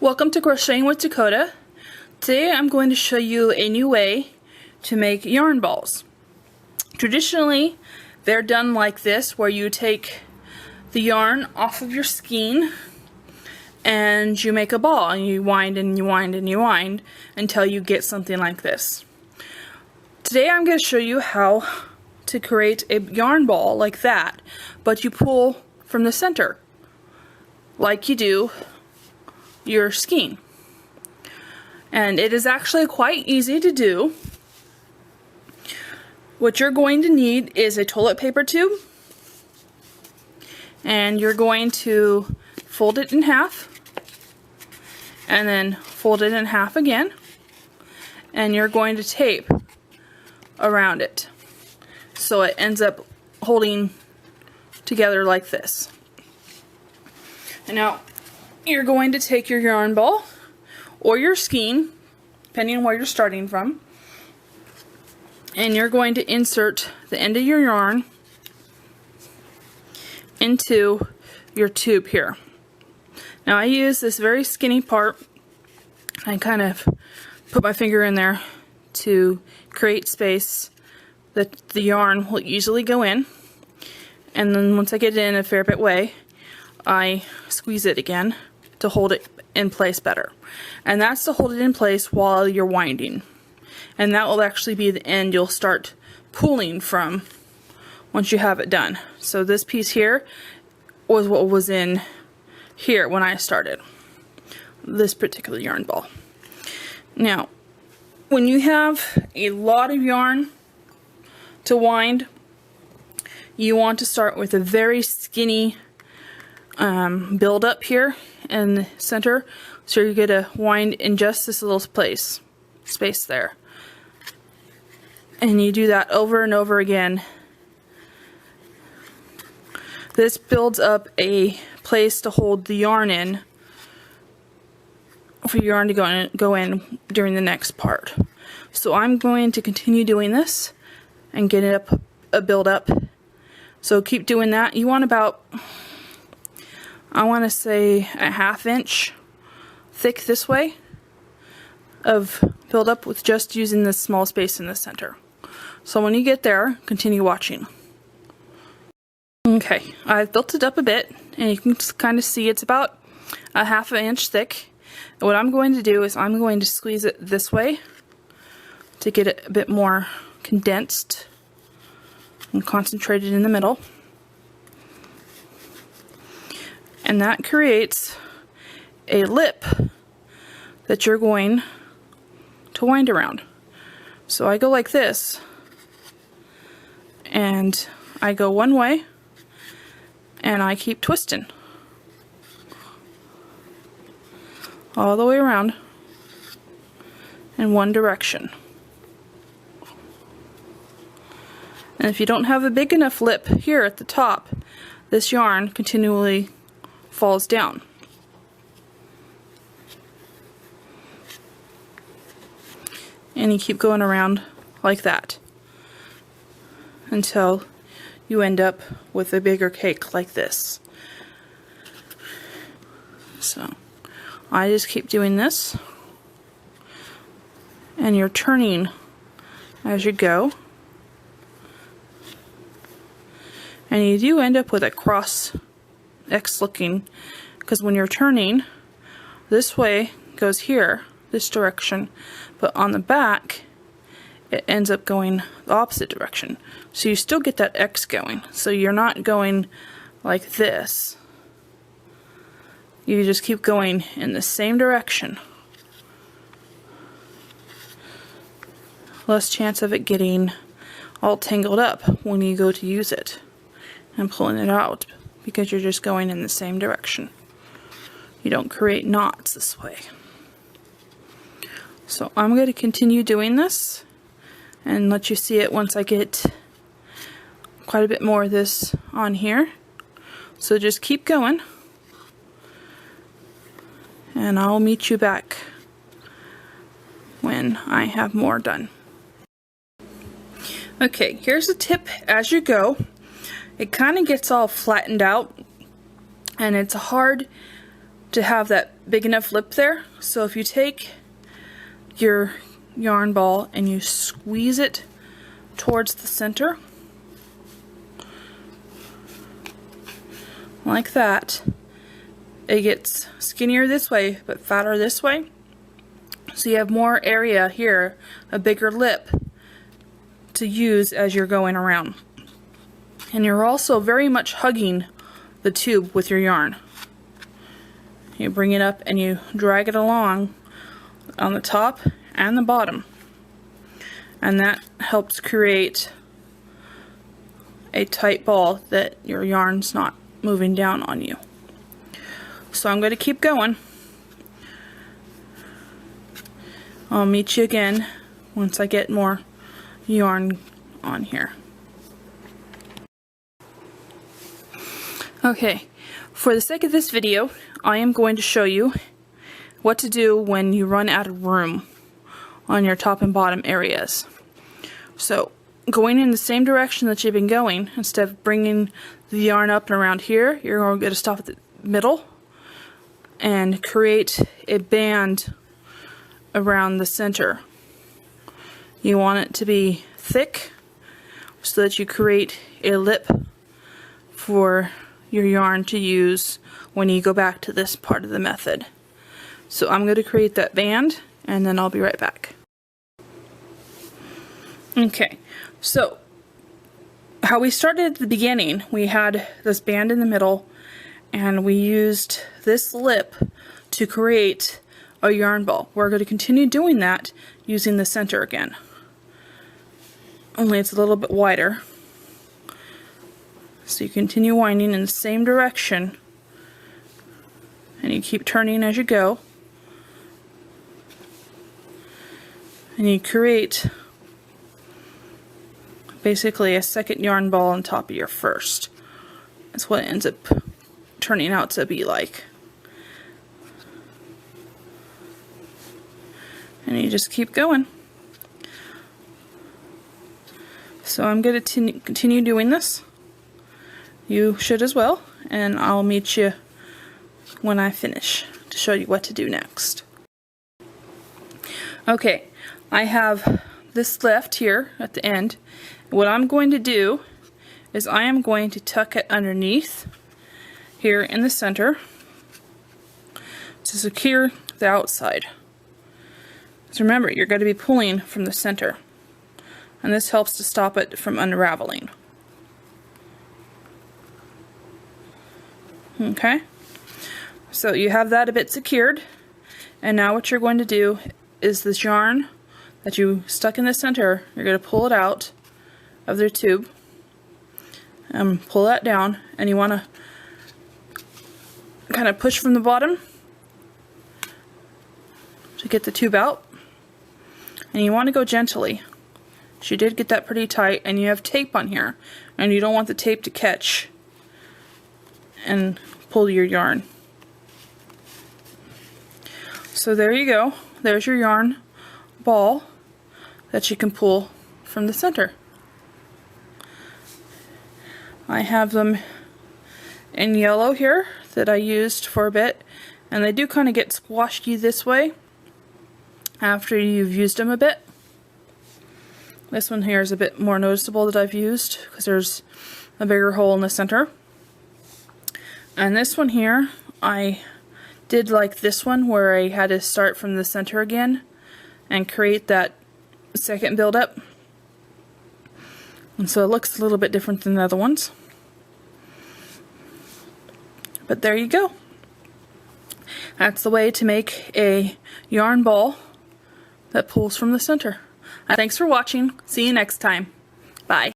Welcome to Crocheting with Dakota. Today I'm going to show you a new way to make yarn balls. Traditionally, they're done like this, where you take the yarn off of your skein and you make a ball, and you wind and you wind and you wind until you get something like this. Today I'm going to show you how to create a yarn ball like that, but you pull from the center like you do your skein. And it is actually quite easy to do. What you're going to need is a toilet paper tube, and you're going to fold it in half and then fold it in half again, and you're going to tape around it so it ends up holding together like this. And now you're going to take your yarn ball or your skein, depending on where you're starting from, and you're going to insert the end of your yarn into your tube here. Now I use this very skinny part. I kind of put my finger in there to create space that the yarn will easily go in, and then once I get it in a fair bit way, I squeeze it again to hold it in place better. And that's to hold it in place while you're winding. And that will actually be the end you'll start pulling from once you have it done. So this piece here was what was in here when I started this particular yarn ball. Now, when you have a lot of yarn to wind, you want to start with a very skinny build up here in the center, so you're going to wind in just this little space there, and you do that over and over again. This builds up a place to hold the yarn in for your yarn to go in during the next part. So I'm going to continue doing this and get it up a build up. So keep doing that. You want about, I want to say, a ½ inch thick this way of build up with just using this small space in the center. So when you get there, continue watching. Okay, I've built it up a bit, and you can kind of see it's about a ½ inch thick. And what I'm going to do is I'm going to squeeze it this way to get it a bit more condensed and concentrated in the middle. And that creates a lip that you're going to wind around. So I go like this, and I go one way, and I keep twisting all the way around in one direction. And if you don't have a big enough lip here at the top, this yarn continually falls down. And you keep going around like that until you end up with a bigger cake like this. So I just keep doing this, and you're turning as you go, and you do end up with a cross X looking, because when you're turning, this way goes here, this direction, but on the back it ends up going the opposite direction. So you still get that X going, so you're not going like this. You just keep going in the same direction. Less chance of it getting all tangled up when you go to use it and pulling it out, because you're just going in the same direction. You don't create knots this way. So I'm going to continue doing this and let you see it once I get quite a bit more of this on here. So just keep going, and I'll meet you back when I have more done. Okay, here's a tip as you go. it kind of gets all flattened out, and it's hard to have that big enough lip there. So if you take your yarn ball and you squeeze it towards the center, like that, it gets skinnier this way but fatter this way. So you have more area here, a bigger lip to use as you're going around. And you're also very much hugging the tube with your yarn. You bring it up and you drag it along on the top and the bottom. And that helps create a tight ball that your yarn's not moving down on you. So I'm going to keep going. I'll meet you again once I get more yarn on here. Okay, for the sake of this video, I am going to show you what to do when you run out of room on your top and bottom areas. So, going in the same direction that you've been going, instead of bringing the yarn up and around here, you're going to stop at the middle and create a band around the center. You want it to be thick so that you create a lip for your yarn to use when you go back to this part of the method. So I'm going to create that band and then I'll be right back. Okay, so how we started at the beginning, we had this band in the middle and we used this lip to create a yarn ball. We're going to continue doing that using the center again, only it's a little bit wider. So you continue winding in the same direction and you keep turning as you go, and you create basically a second yarn ball on top of your first. That's what it ends up turning out to be like. And you just keep going. So I'm going to continue doing this. You should as well, and I'll meet you when I finish to show you what to do next. Okay, I have this left here at the end. What I'm going to do is I am going to tuck it underneath here in the center to secure the outside. So remember, you're going to be pulling from the center, and this helps to stop it from unraveling. Okay, so you have that a bit secured, and now what you're going to do is this yarn that you stuck in the center, you're going to pull it out of the tube and pull that down, and you want to kind of push from the bottom to get the tube out, and you want to go gently. She did get that pretty tight, and you have tape on here, and you don't want the tape to catch and pull your yarn. So there you go. There's your yarn ball that you can pull from the center. I have them in yellow here that I used for a bit, and they do kind of get squashy this way after you've used them a bit. This one here is a bit more noticeable that I've used because there's a bigger hole in the center. And this one here, I did like this one where I had to start from the center again and create that second build-up. And so it looks a little bit different than the other ones. But there you go. That's the way to make a yarn ball that pulls from the center. Thanks for watching. See you next time. Bye.